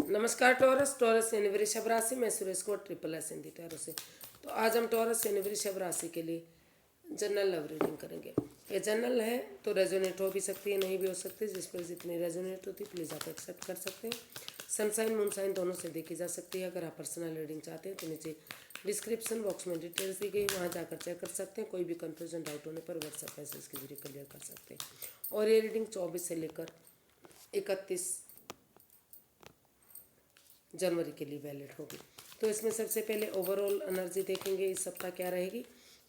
नमस्कार taurus. Taurus यानी वृषभ राशि में सुरेश को ट्रिपल एस हिंदी टैरो से। तो आज हम टॉरस यानी वृषभ राशि के लिए जनरल लव रीडिंग करेंगे। ये जनरल है तो रेजोनेट हो भी सकती है, नहीं भी हो सकती। जिस पर जितनी रेजोनेट होती है प्लीज़ आप एक्सेप्ट कर सकते हैं। सनसाइन मूनसाइन दोनों से देखी जा सकती है। अगर आप पर्सनल रीडिंग चाहते हैं तो नीचे डिस्क्रिप्शन बॉक्स में डिटेल्स दी गई, वहाँ जाकर चेक कर सकते हैं। कोई भी कन्फ्यूजन डाउट होने पर व्हाट्सएप मैसेज के जरिए क्लियर कर सकते हैं। और ये रीडिंग 24 से लेकर 31 जनवरी के लिए वैलिड होगी। तो इसमें सबसे पहले ओवरऑल एनर्जी देखेंगे इस सप्ताह क्या रहेगी।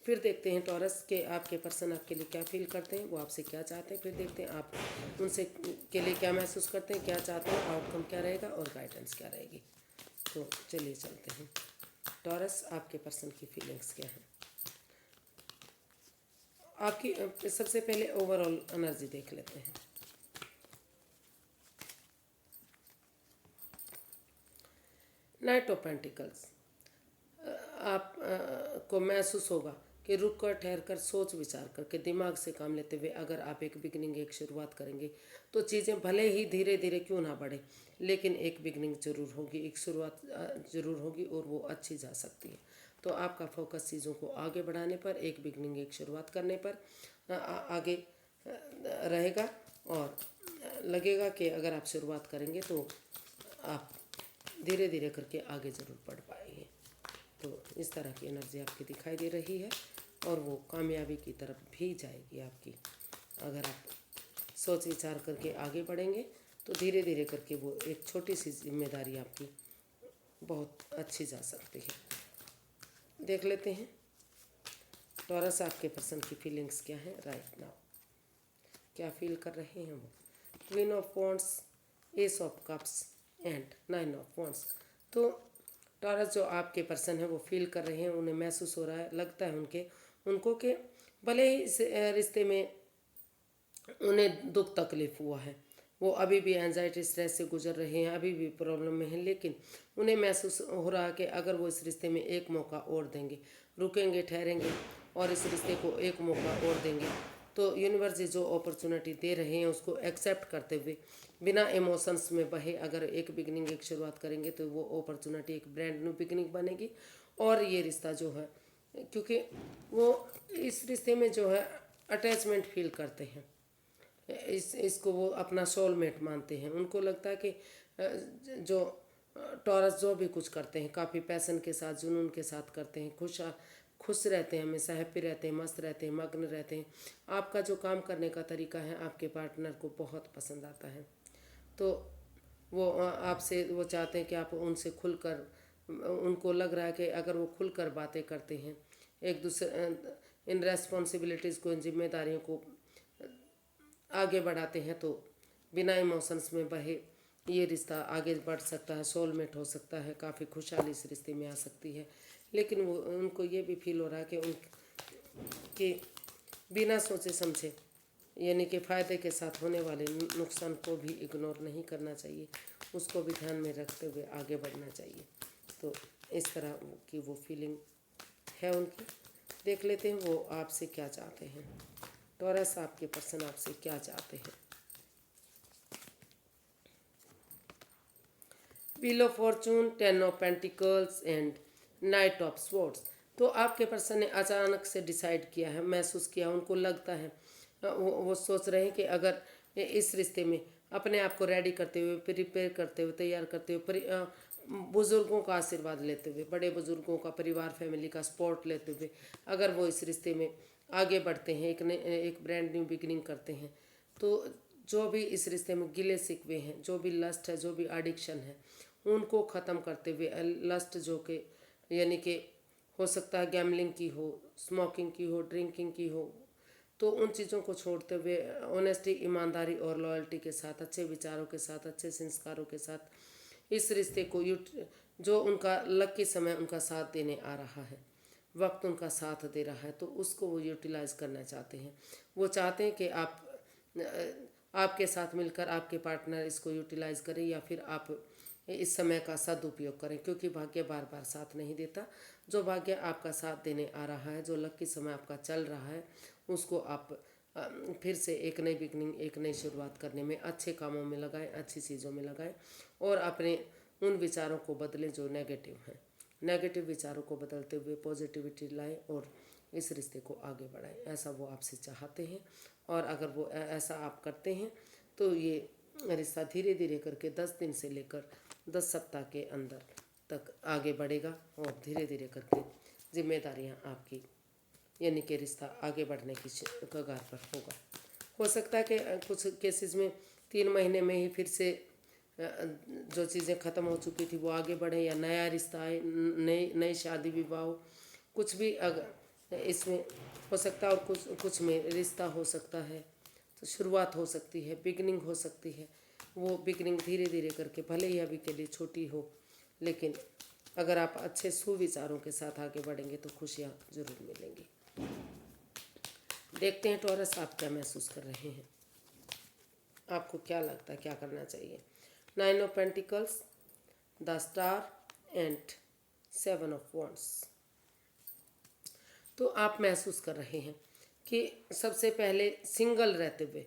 फिर देखते हैं टॉरस के आपके पर्सन आपके लिए क्या फील करते हैं, वो आपसे क्या चाहते हैं। फिर देखते हैं आप उनसे के लिए क्या महसूस करते हैं, क्या चाहते हैं, आउटकम क्या रहेगा और गाइडेंस क्या रहेगी। तो चलिए चलते हैं। टॉरस आपके पर्सन की फीलिंग्स क्या हैं, आपकी सबसे पहले ओवरऑल एनर्जी देख लेते हैं। नाइट ऑफ पेंटिकल्स, आप को महसूस होगा कि रुक कर ठहर कर सोच विचार करके दिमाग से काम लेते हुए अगर आप एक बिगनिंग एक शुरुआत करेंगे तो चीज़ें भले ही धीरे धीरे क्यों ना बढ़े, लेकिन एक बिगनिंग जरूर होगी, एक शुरुआत जरूर होगी और वो अच्छी जा सकती है। तो आपका फोकस चीज़ों को आगे बढ़ाने पर, एक बिगनिंग एक शुरुआत करने पर आगे रहेगा। और लगेगा कि अगर आप शुरुआत करेंगे तो आप धीरे धीरे करके आगे ज़रूर बढ़ पाएंगे। तो इस तरह की एनर्जी आपकी दिखाई दे रही है और वो कामयाबी की तरफ भी जाएगी आपकी। अगर आप सोच विचार करके आगे बढ़ेंगे तो धीरे धीरे करके वो एक छोटी सी जिम्मेदारी आपकी बहुत अच्छी जा सकती है। देख लेते हैं टॉरस आपके पर्सन की फीलिंग्स क्या है राइट नाउ, क्या फील कर रहे हैं वो। Queen of wands, S of cups and 9 of wands. तो टॉरस जो आपके पर्सन है वो फील कर रहे हैं, उन्हें महसूस हो रहा है, लगता है उनको कि भले ही इस रिश्ते में उन्हें दुख तकलीफ हुआ है, वो अभी भी एंजाइटी स्ट्रेस से गुजर रहे हैं, अभी भी प्रॉब्लम में हैं, लेकिन उन्हें महसूस हो रहा है कि अगर वो इस रिश्ते में एक मौका और देंगे, रुकेंगे, ठहरेंगे और इस रिश्ते को एक मौका और देंगे तो यूनिवर्स जो अपॉर्चुनिटी दे रहे हैं उसको एक्सेप्ट करते हुए बिना इमोशंस में बहे अगर एक बिगनिंग एक शुरुआत करेंगे तो वो अपॉर्चुनिटी एक ब्रांड न्यू बिगनिंग बनेगी। और ये रिश्ता जो है, क्योंकि वो इस रिश्ते में जो है अटैचमेंट फील करते हैं, इसको वो अपना सोलमेट मानते हैं। उनको लगता है कि जो टॉरस जो भी कुछ करते हैं काफ़ी पैसन के साथ, जुनून के साथ करते हैं, खुश रहते हैं, हमेशा हैप्पी रहते हैं, मस्त रहते हैं, मग्न रहते हैं। आपका जो काम करने का तरीका है आपके पार्टनर को बहुत पसंद आता है। तो वो आपसे वो चाहते हैं कि आप उनसे खुलकर, उनको लग रहा है कि अगर वो खुलकर बातें करते हैं, एक दूसरे इन रेस्पॉन्सिबिलिटीज़ को, इन जिम्मेदारियों को आगे बढ़ाते हैं तो बिना इमोशंस में बहे ये रिश्ता आगे बढ़ सकता है, सोलमेट हो सकता है, काफ़ी खुशहाली इस रिश्ते में आ सकती है। लेकिन वो उनको ये भी फील हो रहा है कि उनके बिना सोचे समझे यानी कि फ़ायदे के साथ होने वाले नुकसान को भी इग्नोर नहीं करना चाहिए, उसको भी ध्यान में रखते हुए आगे बढ़ना चाहिए। तो इस तरह की वो फीलिंग है उनकी। देख लेते हैं वो आपसे क्या चाहते हैं। टॉरस आपके पर्सन आपसे क्या चाहते हैं। Wheel of Fortune, 10 of pentacles and night of swords. तो आपके पर्सन ने अचानक से डिसाइड किया है, महसूस किया, उनको लगता है, वो सोच रहे हैं कि अगर इस रिश्ते में अपने आप को रेडी करते हुए, प्रिपेयर करते हुए, तैयार करते हुए, बुज़ुर्गों का आशीर्वाद लेते हुए, बड़े बुज़ुर्गों का, परिवार फैमिली का सपोर्ट लेते हुए अगर वो इस रिश्ते में आगे बढ़ते हैं, एक ब्रांड न्यू बिगिनिंग करते हैं तो जो भी इस रिश्ते में गिले शिकवे हैं, जो भी लस्ट है, जो भी एडिक्शन है, उनको ख़त्म करते हुए, लस्ट जो कि यानी कि हो सकता है गैमलिंग की हो, स्मोकिंग की हो, ड्रिंकिंग की हो, तो उन चीज़ों को छोड़ते हुए ऑनेस्टी, ईमानदारी और लॉयल्टी के साथ, अच्छे विचारों के साथ, अच्छे संस्कारों के साथ इस रिश्ते को जो उनका लकी समय उनका साथ देने आ रहा है, वक्त उनका साथ दे रहा है, तो उसको वो यूटिलाइज़ करना चाहते हैं। वो चाहते हैं कि आपके साथ मिलकर आपके पार्टनर इसको यूटिलाइज़ करें या फिर आप इस समय का सदुपयोग करें, क्योंकि भाग्य बार बार साथ नहीं देता। जो भाग्य आपका साथ देने आ रहा है, जो लकी समय आपका चल रहा है, उसको आप फिर से एक नई बिगनिंग, एक नई शुरुआत करने में, अच्छे कामों में लगाएं, अच्छी चीज़ों में लगाएं और अपने उन विचारों को बदलें जो नेगेटिव हैं। नेगेटिव विचारों को बदलते हुए पॉजिटिविटी लाएं और इस रिश्ते को आगे बढ़ाएं, ऐसा वो आपसे चाहते हैं। और अगर वो ऐसा आप करते हैं तो ये रिश्ता धीरे धीरे करके 10 दिन से लेकर 10 सप्ताह के अंदर तक आगे बढ़ेगा और धीरे धीरे करके जिम्मेदारियां आपकी, यानी कि रिश्ता आगे बढ़ने की कगार पर होगा। हो सकता है कि कुछ केसेस में 3 महीने में ही फिर से जो चीज़ें ख़त्म हो चुकी थी वो आगे बढ़े, या नया रिश्ता आए, नई नई शादी विवाह हो, कुछ भी अगर इसमें हो सकता है। और कुछ कुछ में रिश्ता हो सकता है तो शुरुआत हो सकती है, बिगनिंग हो सकती है। वो बिगनिंग धीरे धीरे करके भले ही अभी के लिए छोटी हो, लेकिन अगर आप अच्छे सुविचारों के साथ आगे बढ़ेंगे तो खुशियाँ जरूर मिलेंगी। देखते हैं टॉरस, आप क्या महसूस कर रहे हैं, आपको क्या लगता है क्या करना चाहिए। 9 of pentacles, the star and 7 of wands. तो आप महसूस कर रहे हैं कि सबसे पहले सिंगल रहते हुए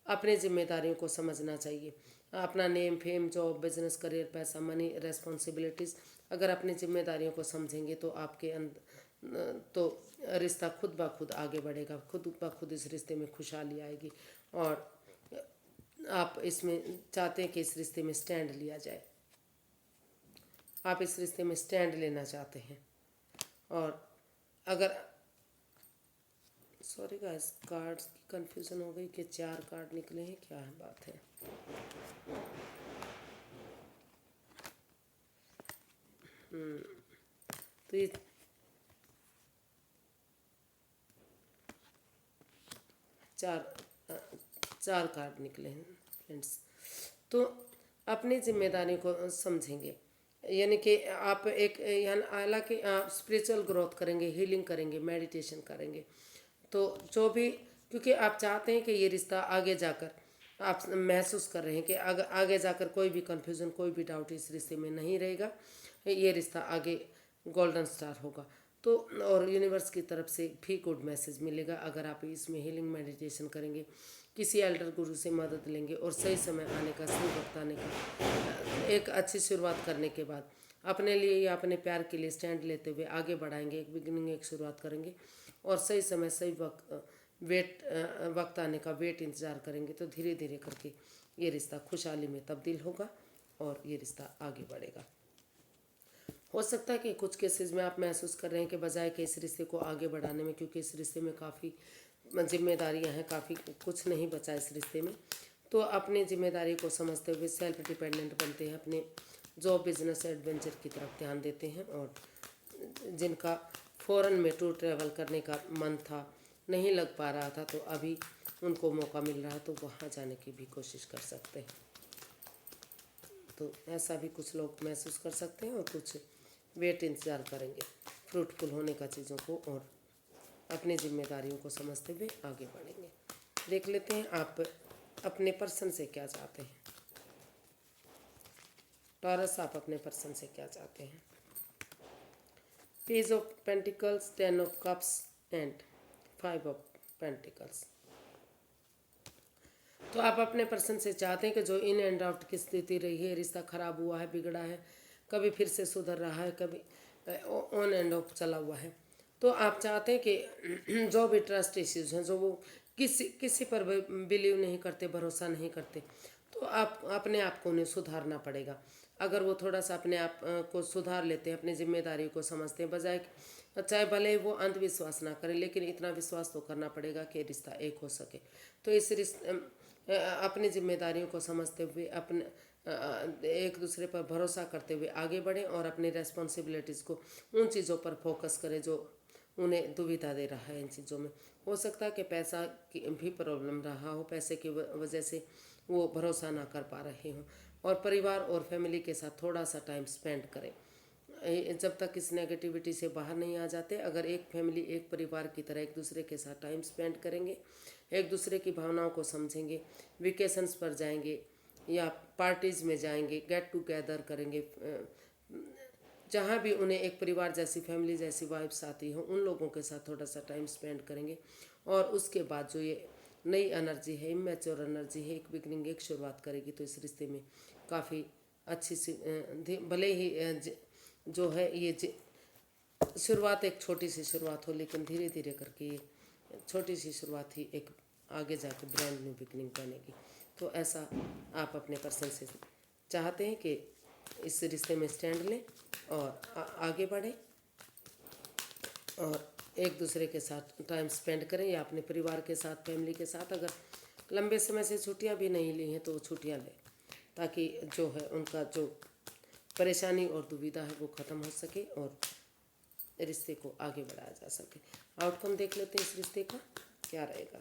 अपनी जिम्मेदारियों को समझना चाहिए। अपना name, fame, job, business, career, पैसा, मनी, रेस्पॉन्सिबिलिटीज़, अगर अपनी जिम्मेदारियों को समझेंगे तो आपके अंदर तो रिश्ता खुद ब खुद आगे बढ़ेगा, खुद ब खुद इस रिश्ते में खुशहाली आएगी। और आप इसमें चाहते हैं कि इस रिश्ते में स्टैंड लिया जाए, आप इस रिश्ते में स्टैंड लेना चाहते हैं। और अगर सॉरी गाइस, कार्ड्स की कंफ्यूजन हो गई कि 4 कार्ड निकले हैं, क्या है बात है। तो ये 4 कार्ड निकले हैं फ्रेंड्स। तो अपनी जिम्मेदारी को समझेंगे, यानी कि आप एक, हालांकि आप स्पिरिचुअल ग्रोथ करेंगे, हीलिंग करेंगे, मेडिटेशन करेंगे, तो जो भी, क्योंकि आप चाहते हैं कि ये रिश्ता आगे जाकर, आप महसूस कर रहे हैं कि आगे जाकर कोई भी कन्फ्यूज़न, कोई भी डाउट इस रिश्ते में नहीं रहेगा, ये रिश्ता आगे गोल्डन स्टार होगा। तो और यूनिवर्स की तरफ से भी गुड मैसेज मिलेगा अगर आप इसमें हीलिंग मेडिटेशन करेंगे, किसी एल्डर गुरु से मदद लेंगे और सही समय आने का, सही वक्त आने का, एक अच्छी शुरुआत करने के बाद अपने लिए या अपने प्यार के लिए स्टैंड लेते हुए आगे बढ़ाएंगे, एक बिगिनिंग, एक शुरुआत करेंगे और सही समय, सही वक्त आने का इंतज़ार करेंगे, तो धीरे धीरे करके ये रिश्ता खुशहाली में तब्दील होगा और ये रिश्ता आगे बढ़ेगा। हो सकता है कि कुछ केसेस में आप महसूस कर रहे हैं कि बजाय कि इस रिश्ते को आगे बढ़ाने में, क्योंकि इस रिश्ते में काफ़ी जिम्मेदारियां हैं, काफ़ी कुछ नहीं बचा इस रिश्ते में, तो अपनी जिम्मेदारी को समझते हुए सेल्फ डिपेंडेंट बनते हैं, अपने जॉब, बिजनेस, एडवेंचर की तरफ ध्यान देते हैं। और जिनका फॉरेन में टूर ट्रैवल करने का मन था, नहीं लग पा रहा था, तो अभी उनको मौका मिल रहा है तो वहाँ जाने की भी कोशिश कर सकते हैं। तो ऐसा भी कुछ लोग महसूस कर सकते हैं और कुछ वेट इंतज़ार करेंगे फ्रूटफुल होने का चीज़ों को और अपनी जिम्मेदारियों को समझते हुए आगे बढ़ेंगे। देख लेते हैं आप अपने पर्सन से क्या चाहते हैं। टॉरस, आप अपने पर्सन से क्या चाहते हैं। Page of pentacles, 10 of cups and 5 of pentacles. तो आप अपने पर्सन से चाहते हैं कि जो इन एंड आउट की स्थिति रही है, रिश्ता खराब हुआ है, बिगड़ा है, कभी फिर से सुधर रहा है, कभी ऑन एंड ऑफ चला हुआ है, तो आप चाहते हैं कि जो भी ट्रस्ट इश्यूज हैं, जो वो किसी पर बिलीव नहीं करते, भरोसा नहीं करते, तो आप अपने आप को उन्हें सुधारना पड़ेगा। अगर वो थोड़ा सा अपने आप को सुधार लेते हैं, अपनी जिम्मेदारी को समझते हैं, बजाय चाहे भले ही वो अंधविश्वास ना करें, लेकिन इतना विश्वास तो करना पड़ेगा कि रिश्ता एक हो सके। तो इस रिश्ते अपनी जिम्मेदारियों को समझते हुए अपने एक दूसरे पर भरोसा करते हुए आगे बढ़ें और अपनी रेस्पॉन्सिबिलिटीज़ को, उन चीज़ों पर फोकस करें जो उन्हें दुविधा दे रहा है। इन चीज़ों में हो सकता है कि पैसा की भी प्रॉब्लम रहा हो, पैसे की वजह से वो भरोसा ना कर पा रहे हों। और परिवार और फैमिली के साथ थोड़ा सा टाइम स्पेंड करें जब तक इस नेगेटिविटी से बाहर नहीं आ जाते। अगर एक फैमिली, एक परिवार की तरह एक दूसरे के साथ टाइम स्पेंड करेंगे, एक दूसरे की भावनाओं को समझेंगे, वेकेशंस पर जाएंगे या पार्टीज़ में जाएंगे, गेट टुगेदर करेंगे, जहाँ भी उन्हें एक परिवार जैसी, फैमिली जैसी वाइब्स आती हो, उन लोगों के साथ थोड़ा सा टाइम स्पेंड करेंगे। और उसके बाद जो ये नई एनर्जी है, इमेच्योर एनर्जी है, एक बिगनिंग, एक शुरुआत करेगी, तो इस रिश्ते में काफ़ी अच्छी सी भले ही जो है ये शुरुआत एक छोटी सी शुरुआत हो, लेकिन धीरे धीरे करके ये छोटी सी शुरुआत ही एक आगे जाके ब्रांड न्यू बिगनिंग बनेगी। तो ऐसा आप अपने पर्सन से चाहते हैं कि इस रिश्ते में स्टैंड लें और आगे बढ़ें और एक दूसरे के साथ टाइम स्पेंड करें, या अपने परिवार के साथ, फैमिली के साथ। अगर लंबे समय से छुट्टियां भी नहीं ली हैं तो वो छुट्टियां लें, ताकि जो है उनका जो परेशानी और दुविधा है वो ख़त्म हो सके और रिश्ते को आगे बढ़ाया जा सके। आउटकम देख लेते हैं इस रिश्ते का क्या रहेगा।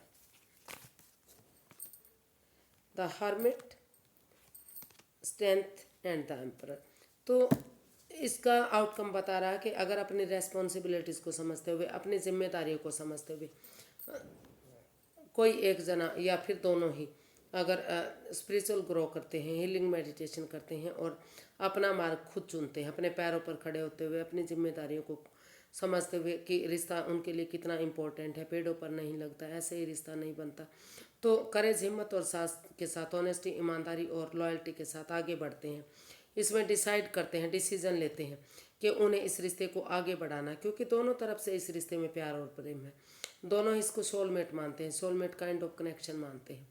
The hermit, strength and the emperor. तो इसका आउटकम बता रहा है कि अगर अपनी रेस्पॉन्सिबिलिटीज़ को समझते हुए, अपनी जिम्मेदारियों को समझते हुए कोई एक जना या फिर दोनों ही अगर स्पिरिचुअल ग्रो करते हैं, हीलिंग मेडिटेशन करते हैं और अपना मार्ग खुद चुनते हैं, अपने पैरों पर खड़े होते हुए, अपनी जिम्मेदारियों को समझते हुए कि रिश्ता उनके लिए कितना इम्पोर्टेंट है, पेड़ों पर नहीं लगता, ऐसे ही रिश्ता नहीं बनता, तो करेज, हिम्मत और साथ के साथ ऑनेस्टी, ईमानदारी और लॉयल्टी के साथ आगे बढ़ते हैं। इसमें डिसाइड करते हैं, डिसीजन लेते हैं कि उन्हें इस रिश्ते को आगे बढ़ाना, क्योंकि दोनों तरफ से इस रिश्ते में प्यार और प्रेम है। दोनों इसको सोलमेट मानते हैं, सोलमेट काइंड ऑफ कनेक्शन मानते हैं।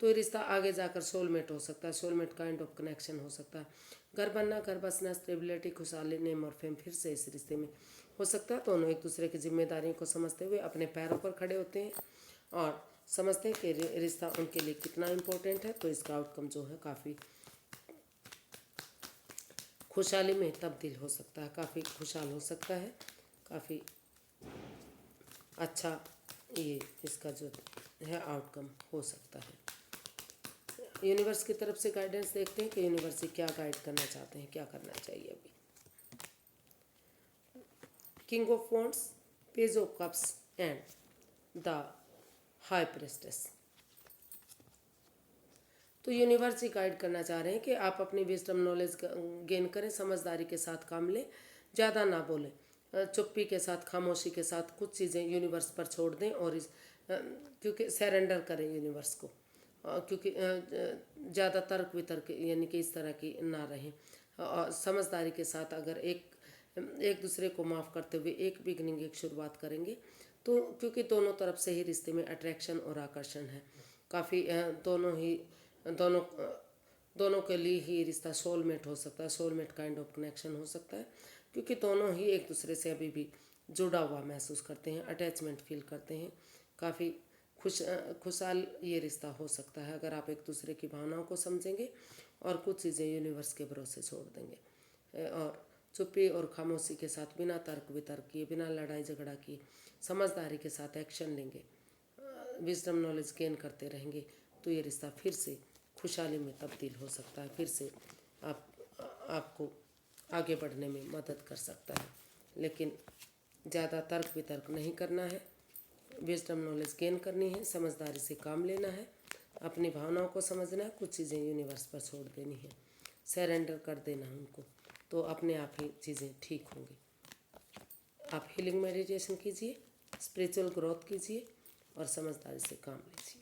तो ये रिश्ता आगे जाकर सोलमेट हो सकता है, सोलमेट काइंड ऑफ कनेक्शन हो सकता है। घर बनना, घर बसना, स्टेबिलिटी, खुशहाली, नेम और फेम फिर से इस रिश्ते में हो सकता है। दोनों एक दूसरे की जिम्मेदारियों को समझते हुए अपने पैरों पर खड़े होते हैं और समझते हैं कि रिश्ता उनके लिए कितना इम्पोर्टेंट है। तो इसका आउटकम जो है काफ़ी खुशहाली में तब्दील हो सकता है, काफ़ी खुशहाल हो सकता है, काफ़ी अच्छा ये इसका जो है आउटकम हो सकता है। यूनिवर्स की तरफ से गाइडेंस देखते हैं कि यूनिवर्स से क्या गाइड करना चाहते हैं, क्या करना चाहिए अभी। King of wands, page of cups and the high प्रेस्टेस। तो यूनिवर्स ही गाइड करना चाह रहे हैं कि आप अपनी विजडम नॉलेज गेन करें, समझदारी के साथ काम लें, ज़्यादा ना बोलें, चुप्पी के साथ, खामोशी के साथ कुछ चीज़ें यूनिवर्स पर छोड़ दें और क्योंकि सरेंडर करें यूनिवर्स को, क्योंकि ज़्यादा तर्क वितर्क यानी कि इस तरह की ना रहें। और समझदारी के साथ अगर एक दूसरे को माफ़ करते हुए एक बिगनिंग, एक शुरुआत करेंगे, तो क्योंकि दोनों तरफ से ही रिश्ते में अट्रैक्शन और आकर्षण है काफ़ी, दोनों के लिए ही रिश्ता सोलमेट हो सकता है, सोलमेट काइंड ऑफ कनेक्शन हो सकता है, क्योंकि दोनों ही एक दूसरे से अभी भी जुड़ा हुआ महसूस करते हैं, अटैचमेंट फील करते हैं। काफ़ी खुशहाल ये रिश्ता हो सकता है अगर आप एक दूसरे की भावनाओं को समझेंगे और कुछ चीज़ें यूनिवर्स के भरोसे छोड़ देंगे और चुप्पी और खामोशी के साथ, बिना तर्क वितर्क किए, बिना लड़ाई झगड़ा किए, समझदारी के साथ एक्शन लेंगे, विजडम नॉलेज गेन करते रहेंगे, तो ये रिश्ता फिर से खुशहाली में तब्दील हो सकता है, फिर से आपको आगे बढ़ने में मदद कर सकता है। लेकिन ज़्यादा तर्क वितर्क नहीं करना है, विजडम नॉलेज गेन करनी है, समझदारी से काम लेना है, अपनी भावनाओं को समझना है, कुछ चीज़ें यूनिवर्स पर छोड़ देनी है, सरेंडर कर देना है उनको, तो अपने आप ही चीज़ें ठीक होंगी। आप हीलिंग मेडिटेशन कीजिए, स्पिरिचुअल ग्रोथ कीजिए और समझदारी से काम लीजिए।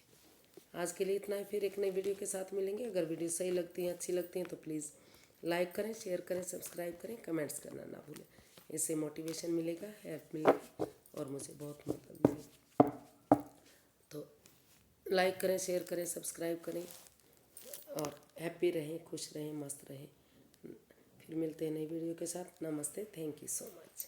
आज के लिए इतना ही, फिर एक नई वीडियो के साथ मिलेंगे। अगर वीडियो सही लगती है, अच्छी लगती है तो प्लीज़ लाइक करें, शेयर करें, सब्सक्राइब करें, कमेंट्स करना ना भूलें। इससे मोटिवेशन मिलेगा, हेल्प मिलेगी और मुझे बहुत मदद मिलेगी। तो लाइक करें, शेयर करें, सब्सक्राइब करें और हैप्पी रहें, खुश रहें, मस्त रहें। फिर मिलते हैं नई वीडियो के साथ। नमस्ते, थैंक यू सो मच।